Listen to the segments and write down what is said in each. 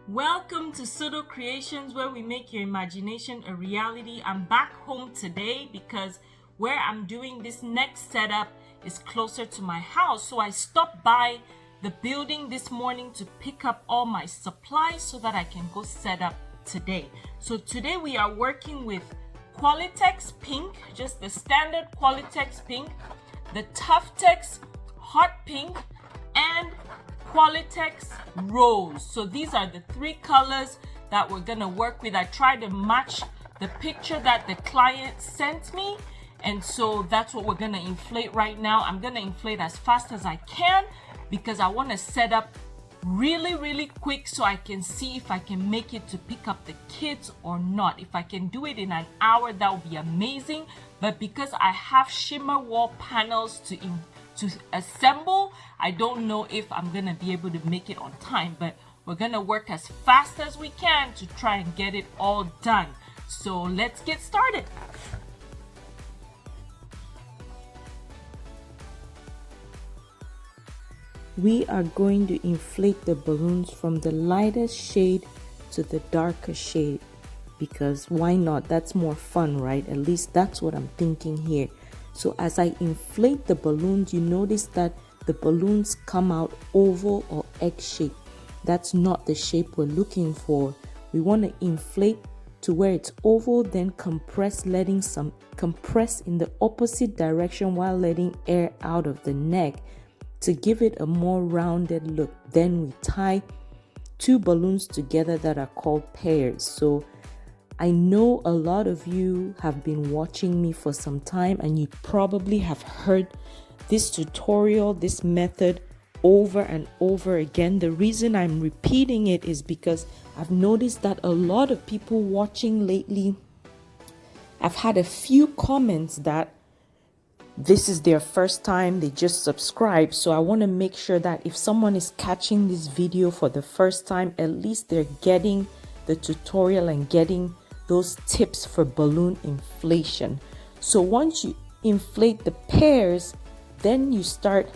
Welcome to Pseudo Creations, where we make your imagination a reality. I'm back home today because where I'm doing this next setup is closer to my house. So I stopped by the building this morning to pick up all my supplies so that I can go set up today. So today we are working with Qualitex Pink, just the standard Qualitex Pink, the Tuftex Hot Pink, and Qualitex Rose. So these are the three colors that we're gonna work with. I tried to match the picture that the client sent me, and so that's what we're gonna inflate right now. I'm gonna inflate as fast as I can because I want to set up really quick so I can see if I can make it to pick up the kids or not. If I can do it in an hour, that would be amazing. But because I have shimmer wall panels to assemble, I don't know if I'm gonna be able to make it on time, but we're gonna work as fast as we can to try and get it all done. So let's get started. We are going to inflate the balloons from the lightest shade to the darker shade, because why not? That's more fun, right? At least that's what I'm thinking here. So as I inflate the balloons, you notice that the balloons come out oval or egg shape. That's not the shape we're looking for. We want to inflate to where it's oval, then compress, letting some compress in the opposite direction while letting air out of the neck to give it a more rounded look. Then we tie two balloons together that are called pairs. So I know a lot of you have been watching me for some time and you probably have heard this tutorial, this method over and over again. The reason I'm repeating it is because I've noticed that a lot of people watching lately, I've had a few comments that this is their first time, they just subscribed. So I want to make sure that if someone is catching this video for the first time, at least they're getting the tutorial and getting those tips for balloon inflation. So once you inflate the pairs, then you start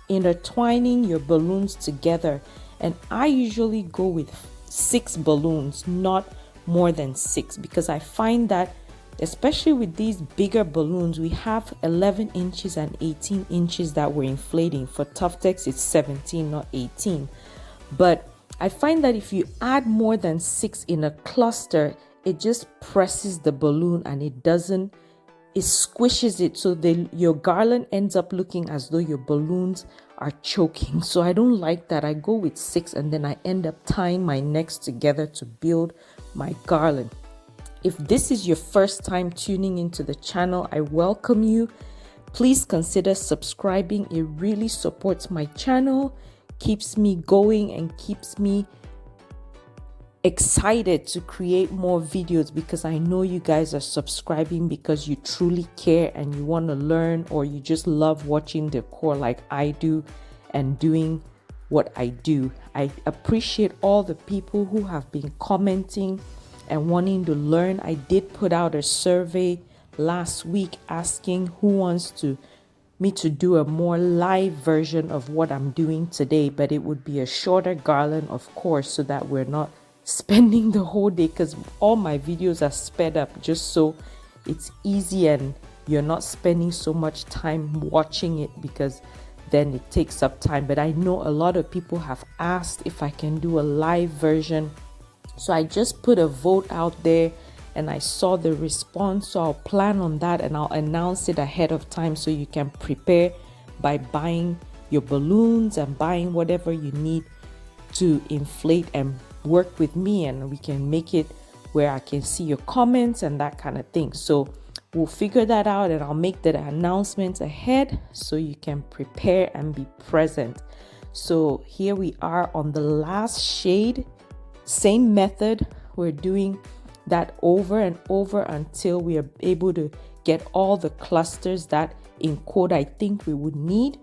intertwining your balloons together. And I usually go with 6 balloons, not more than 6, because I find that especially with these bigger balloons, we have 11 inches and 18 inches that we're inflating. For Tuftex, it's 17, not 18. But I find that if you add more than 6 in a cluster, it just presses the balloon and it squishes it. So your garland ends up looking as though your balloons are choking. So I don't like that. I go with 6 and then I end up tying my necks together to build my garland. If this is your first time tuning into the channel, I welcome you. Please consider subscribing. It really supports my channel, keeps me going, and keeps me excited to create more videos, because I know you guys are subscribing because you truly care and you want to learn, or you just love watching decor like I do and doing what I do. I appreciate all the people who have been commenting and wanting to learn. I did put out a survey last week asking who wants me to do a more live version of what I'm doing today, but it would be a shorter garland, of course, so that we're not spending the whole day, because all my videos are sped up just so it's easy and you're not spending so much time watching it, because then it takes up time. But I know a lot of people have asked if I can do a live version. So I just put a vote out there and I saw the response. So I'll plan on that and I'll announce it ahead of time so you can prepare by buying your balloons and buying whatever you need to inflate and work with me, and we can make it where I can see your comments and that kind of thing. So we'll figure that out and I'll make the announcements ahead so you can prepare and be present. So here we are on the last shade. Same method, we're doing that over and over until we are able to get all the clusters that in quote I think we would need.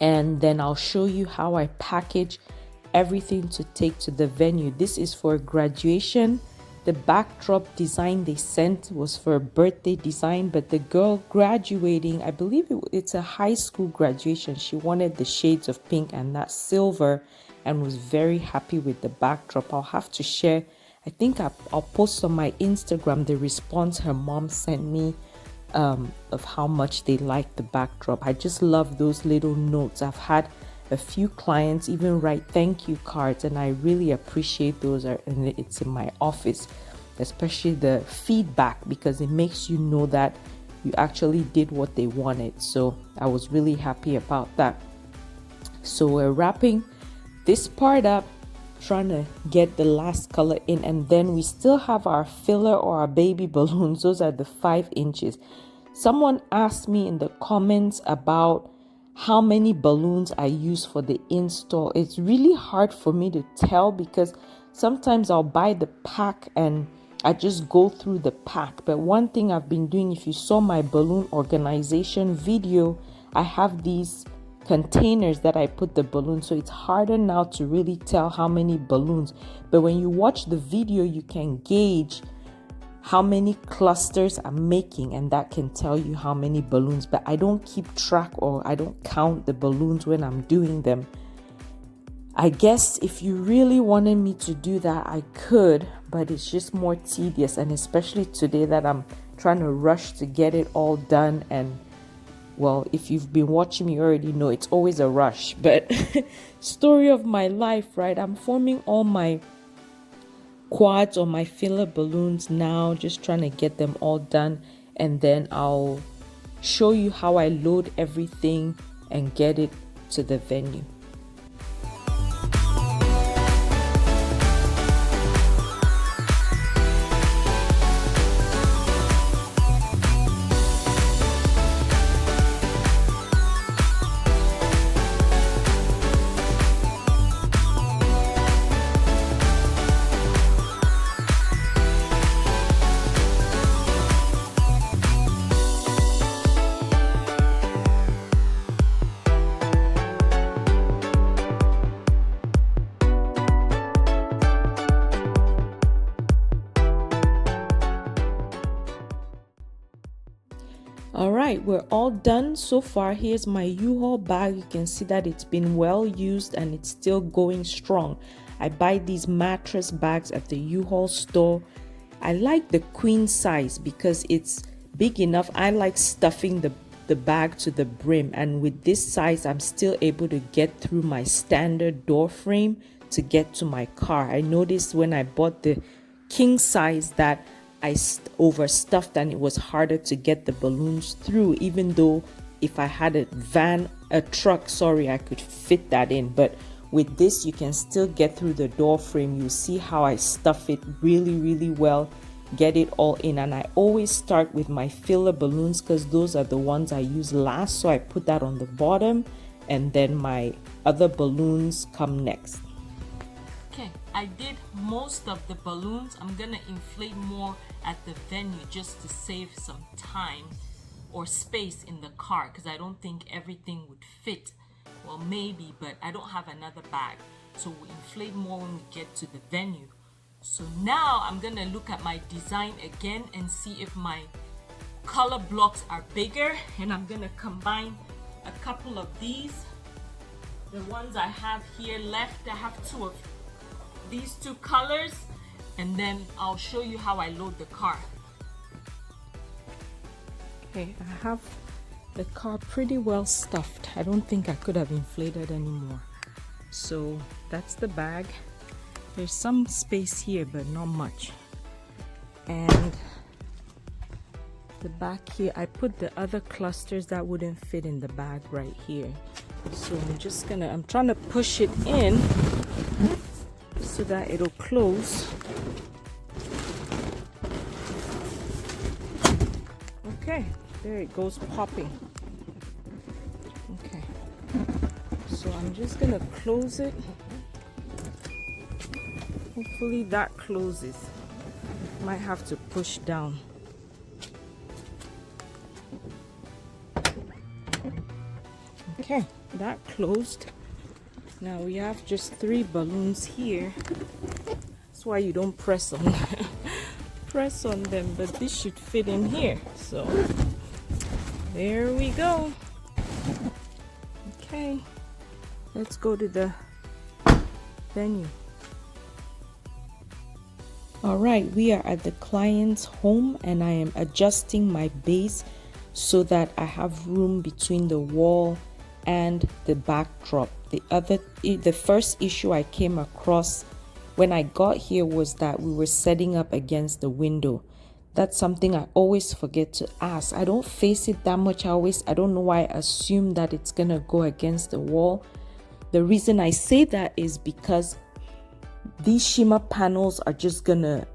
And then I'll show you how I package everything to take to the venue. This is for graduation. The backdrop design they sent was for a birthday design, but the girl graduating, I believe it's a high school graduation, she wanted the shades of pink and that silver, and was very happy with the backdrop. I'll have to share, I think I'll post on my Instagram the response her mom sent me of how much they like the backdrop. I just love those little notes. I've had a few clients even write thank you cards, and I really appreciate those. And it's in my office, especially the feedback, because it makes you know that you actually did what they wanted. So I was really happy about that. So we're wrapping this part up, trying to get the last color in, and then we still have our filler or our baby balloons. Those are the 5 inches. Someone asked me in the comments about how many balloons I use for the install. It's really hard for me to tell because sometimes I'll buy the pack and I just go through the pack. But one thing I've been doing, if you saw my balloon organization video, I have these containers that I put the balloons, so it's harder now to really tell how many balloons. But when you watch the video, you can gauge how many clusters I'm making, and that can tell you how many balloons. But I don't keep track, or I don't count the balloons when I'm doing them. I guess if you really wanted me to do that, I could, but it's just more tedious, and especially today that I'm trying to rush to get it all done. And well, if you've been watching me, you already know it's always a rush. But story of my life, right? I'm forming all my quads or my filler balloons now, just trying to get them all done, and then I'll show you how I load everything and get it to the venue. All right, we're all done so far. Here's my U-Haul bag. You can see that it's been well used and it's still going strong. I buy these mattress bags at the U-Haul store. I like the queen size because it's big enough. I like stuffing the bag to the brim, and with this size I'm still able to get through my standard door frame to get to my car. I noticed when I bought the king size that I overstuffed and it was harder to get the balloons through, even though if I had a truck, I could fit that in. But with this, you can still get through the door frame. You see how I stuff it really well, get it all in. And I always start with my filler balloons because those are the ones I use last. So I put that on the bottom, and then my other balloons come next. Okay, I did most of the balloons. I'm gonna inflate more at the venue just to save some time or space in the car, because I don't think everything would fit. Well, maybe, but I don't have another bag, so we'll inflate more when we get to the venue. So now I'm gonna look at my design again and see if my color blocks are bigger, and I'm gonna combine a couple of these. The ones I have here left, I have two of these two colors, and then I'll show you how I load the car. Okay, I have the car pretty well stuffed. I don't think I could have inflated anymore. So that's the bag. There's some space here, but not much. And the back here, I put the other clusters that wouldn't fit in the bag right here. So I'm trying to push it in so that it'll close. Okay, there it goes popping. Okay, so I'm just gonna close it. Hopefully that closes. Might have to push down. Okay, that closed. Now we have just 3 balloons here. That's why you don't press on them, but this should fit in here. So there we go. Okay, let's go to the venue. All right, we are at the client's home and I am adjusting my base so that I have room between the wall and the backdrop. The first issue I came across when I got here was that we were setting up against the window. That's something I always forget to ask. I don't face it that much. I don't know why I assume that it's gonna go against the wall. The reason I say that is because these shimmer panels are just the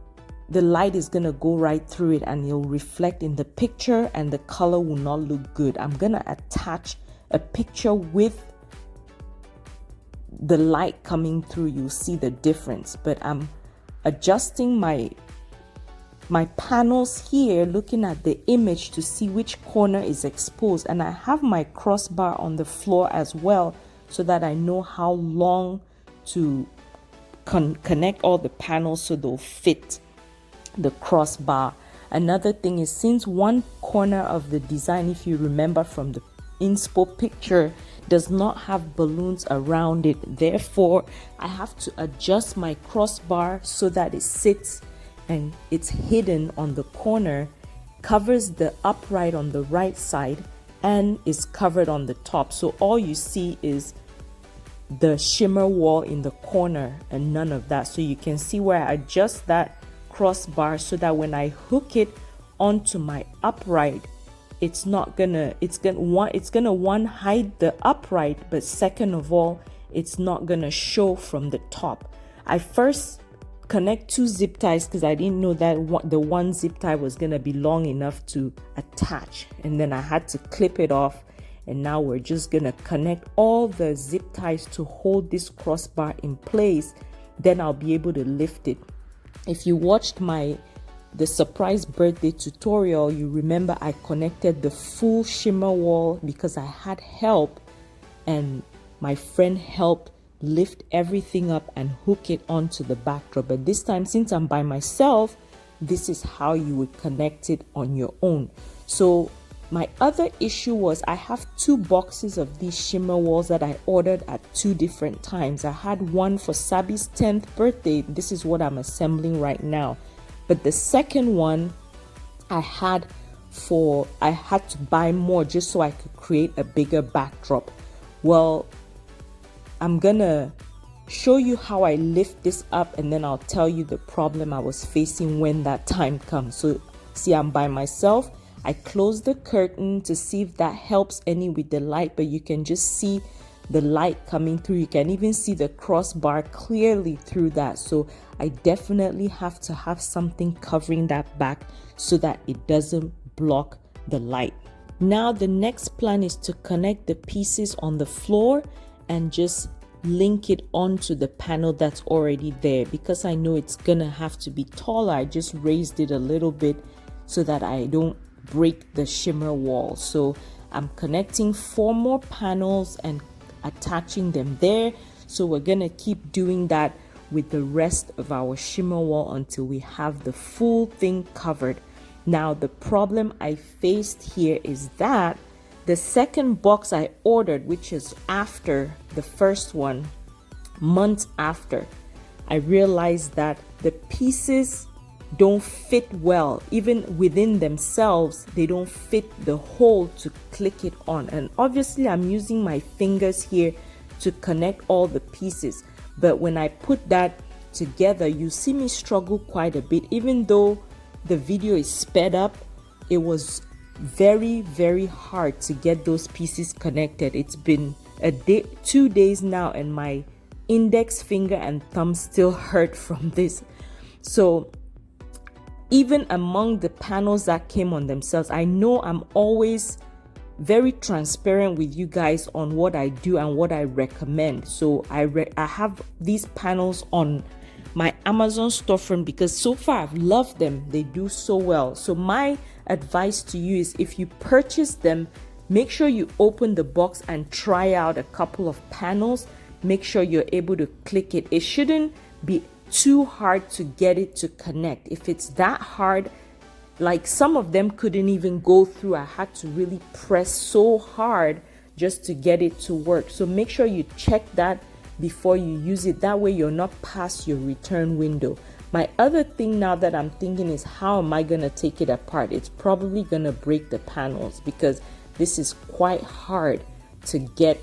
light is gonna go right through it and it'll reflect in the picture and the color will not look good. I'm gonna attach a picture with the light coming through. You'll see the difference, but I'm adjusting my panels here, looking at the image to see which corner is exposed, and I have my crossbar on the floor as well so that I know how long to connect all the panels so they'll fit the crossbar. Another thing is, since one corner of the design, if you remember from the inspo picture, does not have balloons around it, therefore I have to adjust my crossbar so that it sits and it's hidden on the corner, covers the upright on the right side, and is covered on the top. So all you see is the shimmer wall in the corner and none of that. So you can see where I adjust that crossbar so that when I hook it onto my upright, it's gonna hide the upright, but second of all, it's not gonna show from the top. I first connect 2 zip ties because I didn't know that the one zip tie was gonna be long enough to attach, and then I had to clip it off, and now we're just gonna connect all the zip ties to hold this crossbar in place. Then I'll be able to lift it. If you watched the surprise birthday tutorial, you remember I connected the full shimmer wall because I had help, and my friend helped lift everything up and hook it onto the backdrop. But this time, since I'm by myself, this is how you would connect it on your own. So my other issue was I have 2 boxes of these shimmer walls that I ordered at 2 different times. I had one for Sabi's 10th birthday. This is what I'm assembling right now. But the second one I had to buy more just so I could create a bigger backdrop. Well, I'm gonna show you how I lift this up and then I'll tell you the problem I was facing when that time comes. So see, I'm by myself. I close the curtain to see if that helps any with the light, but you can just see the light coming through. You can even see the crossbar clearly through that. So I definitely have to have something covering that back so that it doesn't block the light. Now the next plan is to connect the pieces on the floor and just link it onto the panel that's already there. Because I know it's gonna have to be taller, I just raised it a little bit so that I don't break the shimmer wall. So I'm connecting 4 more panels and attaching them there. So we're gonna keep doing that with the rest of our shimmer wall until we have the full thing covered. Now the problem I faced here is that the second box I ordered, which is after the first one, months after, I realized that the pieces don't fit well. Even within themselves, they don't fit the hole to click it on. And obviously I'm using my fingers here to connect all the pieces. But when I put that together, you see me struggle quite a bit. Even though the video is sped up, it was very, very hard to get those pieces connected. It's been 2 days now and my index finger and thumb still hurt from this. So even among the panels that came on themselves, I know I'm always very transparent with you guys on what I do and what I recommend. So I have these panels on my Amazon storefront because so far I've loved them. They do so well. So my advice to you is, if you purchase them, make sure you open the box and try out a couple of panels. Make sure you're able to click it. It shouldn't be too hard to get it to connect. If it's that hard, like some of them couldn't even go through. I had to really press so hard just to get it to work. So make sure you check that before you use it. That way you're not past your return window. My other thing now that I'm thinking is, how am I going to take it apart? It's probably going to break the panels because this is quite hard to get.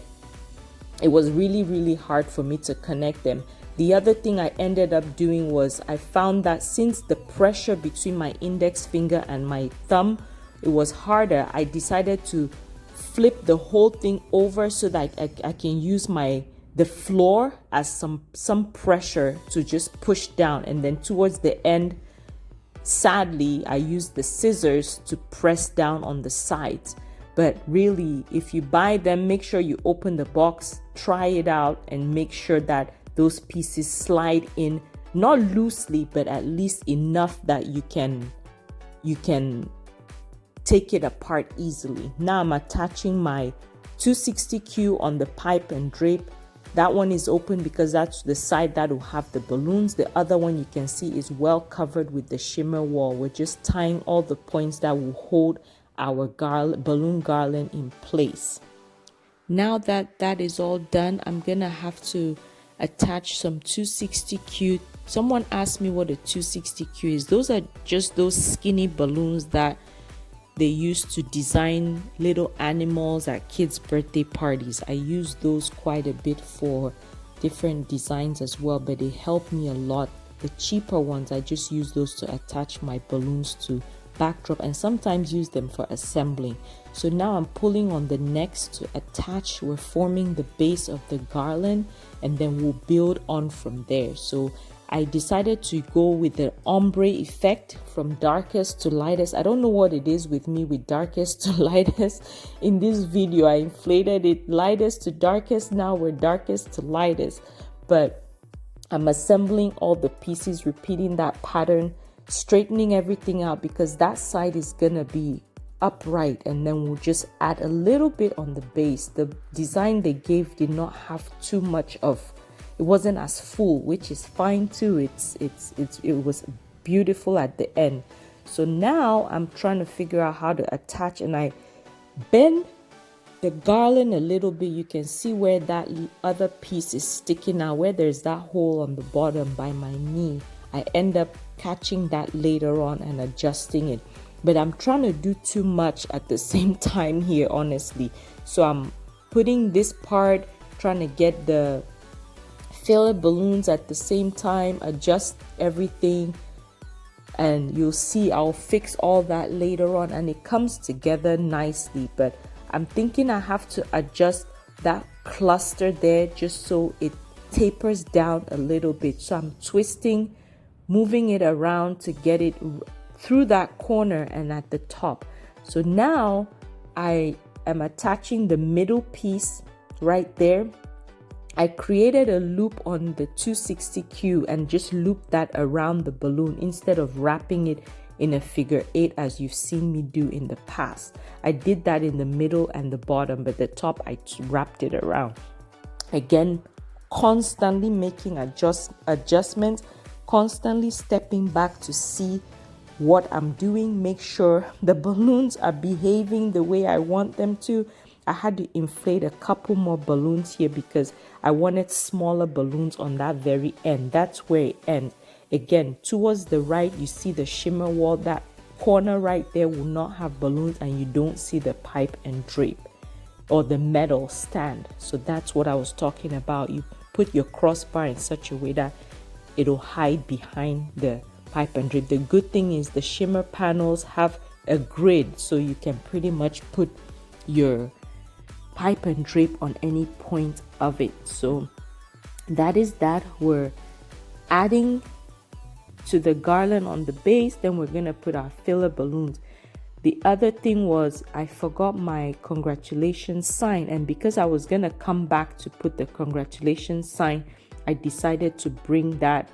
It was really, really hard for me to connect them. The other thing I ended up doing was I found that since the pressure between my index finger and my thumb, it was harder, I decided to flip the whole thing over so that I can use the floor as some pressure to just push down, and then towards the end, sadly, I used the scissors to press down on the sides. But really, if you buy them, make sure you open the box, try it out, and make sure that those pieces slide in, not loosely, but at least enough that you can take it apart easily. Now I'm attaching my 260Q on the pipe and drape. That one is open because that's the side that will have the balloons. The other one you can see is well covered with the shimmer wall. We're just tying all the points that will hold our balloon garland in place. Now that that is all done, I'm gonna have to attach some 260Q. Someone asked me what a 260Q is. Those are just those skinny balloons that they used to design little animals at kids' birthday parties. I use those quite a bit for different designs as well, but they help me a lot. The cheaper ones, I just use those to attach my balloons to backdrop and sometimes use them for assembling. So now I'm pulling on the necks to attach. We're forming the base of the garland and then we'll build on from there. So I decided to go with the ombre effect from darkest to lightest. I don't know what it is with me with darkest to lightest. In this video, I inflated it lightest to darkest. Now we're darkest to lightest. But I'm assembling all the pieces, repeating that pattern, straightening everything out because that side is gonna be upright, and then we'll just add a little bit on the base. The design they gave did not have too much of, it wasn't as full, which is fine too. It was beautiful at the end. So now I'm trying to figure out how to attach, and I bend the garland a little bit. You can see where that other piece is sticking out, where there's that hole on the bottom by my knee. I end up catching that later on and adjusting it. But I'm trying to do too much at the same time here, honestly. So I'm putting this part, trying to get the filler balloons at the same time, adjust everything, and you'll see I'll fix all that later on and it comes together nicely. But I'm thinking I have to adjust that cluster there just so it tapers down a little bit. So I'm twisting, moving it around to get it through that corner and at the top. So now I am attaching the middle piece right there. I created a loop on the 260Q and just looped that around the balloon instead of wrapping it in a figure 8 as you've seen me do in the past. I did that in the middle and the bottom, but the top I wrapped it around. Again, constantly making adjustments, constantly stepping back to see what I'm doing, make sure the balloons are behaving the way I want them to. I had to inflate a couple more balloons here because I wanted smaller balloons on that very end. That's where it ends. Again, towards the right, you see the shimmer wall. That corner right there will not have balloons and you don't see the pipe and drape or the metal stand. So that's what I was talking about. You put your crossbar in such a way that it'll hide behind the pipe and drape. The good thing is the shimmer panels have a grid, so you can pretty much put your pipe and drape on any point of it. So that is that. We're adding to the garland on the base, then we're gonna put our filler balloons. The other thing was I forgot my congratulations sign, and because I was gonna come back to put the congratulations sign, I decided to bring that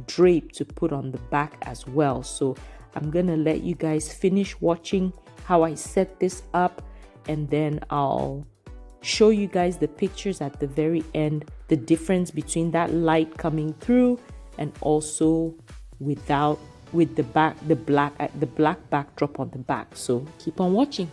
drape to put on the back as well. So I'm gonna let you guys finish watching how I set this up, and then I'll show you guys the pictures at the very end, the difference between that light coming through and also with the black backdrop on the back. So keep on watching.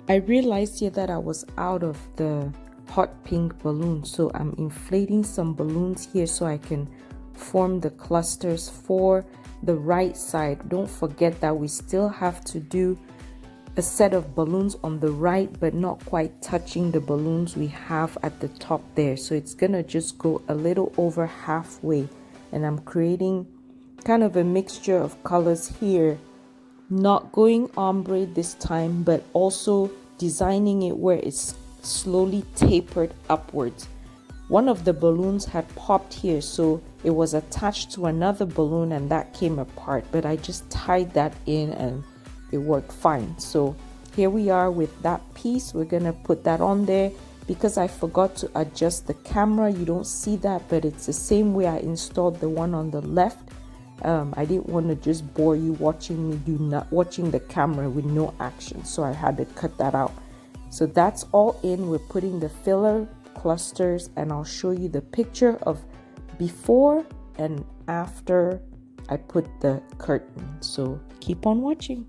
I realized here that I was out of the hot pink balloon, so I'm inflating some balloons here so I can form the clusters for the right side. Don't forget that we still have to do a set of balloons on the right, but not quite touching the balloons we have at the top there. So it's gonna just go a little over halfway, and I'm creating kind of a mixture of colors here, not going ombre this time, but also designing it where it's slowly tapered upwards. One of the balloons had popped here, so it was attached to another balloon and that came apart, but I just tied that in and it worked fine. So here we are with that piece. We're gonna put that on there. Because I forgot to adjust the camera, you don't see that, but it's the same way I installed the one on the left. I didn't want to just bore you watching the camera with no action, so I had to cut that out. So that's all in. We're putting the filler clusters, and I'll show you the picture of before and after I put the curtain. So keep on watching.